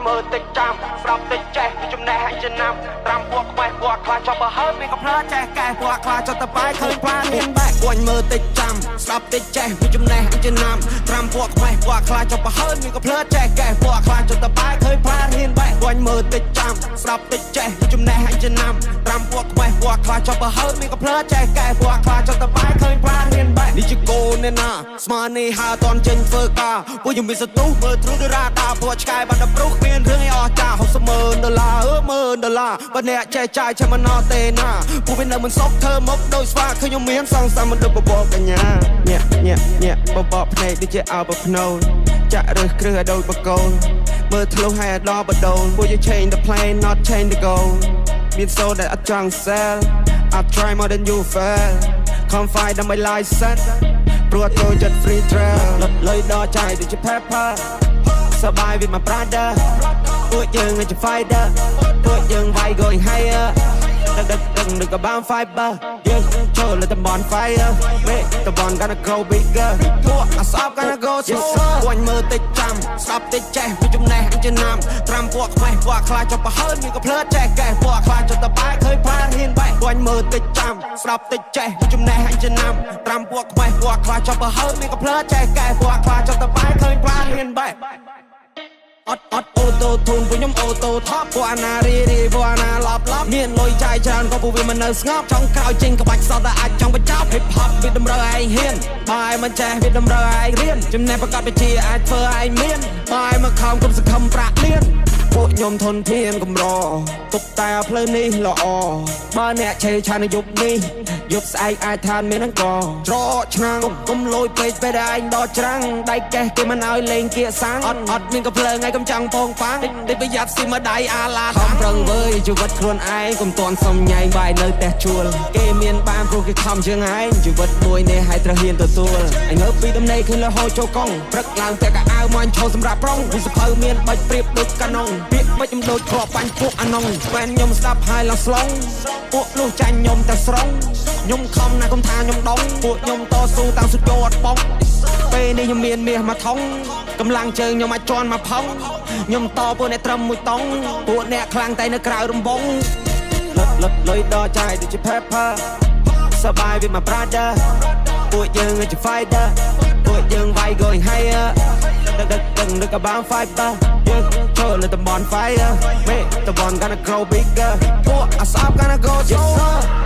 មើលតិចចាំស្រាប់តិចចេះចំណេះឲ្យចំណាំត្រាំពួកខ្វេះពួកខ្លាចចប់បើហើមានកំភ្លើចេះកែពួកខ្លាចចុះទៅបាយឃើញផ្លានមានបែកគួញមើលតិចចាំស្រាប់តិចចេះចំណេះឲ្យចំណាំត្រាំពួកខ្វេះពួកខ្លាចចុះបើហើមានកំភ្លើចេះកែពួកខ្លាចចុះទៅបាយឃើញផ្លានមានបែកគួញមើលតិចចាំស្រាប់តិចចេះចំណេះឲ្យចំណាំត្រាំពួកខ្វេះពួកខ្លាចចុះបើហើមានកំភ្លើចេះកែពួកខ្លាចចុះទៅបាយឃើញផ្លានមានបែកនេះជាគោណែណាស្មើនេះហើតន់ចេញធ្វើការពួកយើងមានសទុះមើលទ្រូដរ៉ាតាពួកឆ្កែបានដល់ប្រុសមានរឿងឲ្យអស់ចា$60,000បើអ្នកចេះចាយចាំមិនអត់ទេណាពួកវានៅមិនសុខធ្វើមុខដូចស្វាឃើញខ្ញុំមានសងសាមមិនដូចបបកញ្ញាញាក់បបកភ្នែកដូចជាអោបភ្នោចាក់រើសគ្រឹះឲ្យដូចបកូនមើលធ្លុះឲ្យដល់បដូនពួកយើង change the plane not change the goal មានសូនដែលអត់ចង់ sell I try more than you fail confide in my license ព្រោះtôiចិត្ត free trail លុយដល់ចាយដូចជា pepper សបាយwith my brother ពួកយើងជា fighter ពួកយើងវាយ going higher ដឹកក៏បាន fiber យើងចូលលើតំបន់ fire មេតំបន់ gonna go bigger ពួកអសប gonna go slower គួញមើលតិចចាំស្ដាប់តិចចេះពីចំណេះចំណាំត្រាំពួកខ្វេះពួកខ្លាចចុះបើហើមានកំភ្លើចេះកែពួកខ្លាចចុះទៅបាយឃើញផ្លានហ៊ានបែកគួញមើលតិចចាំស្ដាប់តិចចេះពីចំណេះចំណាំត្រាំពួកខ្វេះពួកខ្លាចចុះបើហើមានកំភ្លើចេះកែពួកខ្លាចចុះទៅបាយឃើញផ្លានហ៊ានបែកអត់អូតូធូនពួកខ្ញុំអូតូថប់ពួកអាណារីពួកអាណាឡប់មានលុយចាយច្រើនក៏ពួកវាមិននៅស្ងប់ចង់ក្រោយចេញក្បាច់សតតែអាចចង់បញ្ចប់ hip hop វាតម្រូវឯងហ៊ានបាយមិនចេះវាតម្រូវឯងរៀនចំណេះប្រកបវិជ្ជាអាចធ្វើឯងមានបាយមកខំគុំសង្ឃឹមប្រាក់លៀនពួកខ្ញុំធនធានកំរទុកតែផ្លូវនេះល្អបើអ្នកឆេឆានយុគនេះយប់ស្អែកអាចឋានមានអង្គច្រកឆ្នាំងគុំលួយពេកពេលឯងដកច្រាំងដៃកេះគេមិនឲ្យលេងគៀកសាំងអត់មានកំភ្លើងឯងកំចាំងពងប៉ាំងតិចប្រយ័ត្នស៊ីមកដៃអាឡាខំប្រឹងវើយជីវិតខ្លួនឯងកុំតន់សំញ៉ៃបាយនៅផ្ទះជួលគេមានបានព្រោះគេខំជាងឯងជីវិតមួយនេះឲ្យត្រូវហ៊ានទទួលឯងងើបពីដំណេកឃើញលហោចូលកង់ព្រឹកឡើងតែកៅអៅមកឈោសម្រាប់ប្រុងវិសភៅមានបាច់ព្រៀបដូចកាណុងពាក្យបាច់ខ្ញុំដូចគ្រាប់បាញ់ពួកអាណុងហ្វេនខ្ញុំស្ដាប់ហើយឡើងស្លងពួកនោះចាញ់ខ្ញុំតែស្រងខ្ញុំខំណាស់កុំថាខ្ញុំដងពួកខ្ញុំតស៊ូតាំងសុទ្ធយអត់បងពេលនេះខ្ញុំមានមាសមួយថងកម្លាំងជើងខ្ញុំអាចជន់មកផុងខ្ញុំតពួកអ្នកត្រឹមមួយតង់ពួកអ្នកខ្លាំងតែនៅក្រៅរំបងលុយដល់ចាយដូចជា pepper សបាយ with my brother ពួកយើងជា fighter ពួកយើងវាយ going higher ដឹកក៏បាន fiber យើងចូលលើតំបន់ fire មេតំបន់ gonna grow bigger ពួកអសប gonna go slower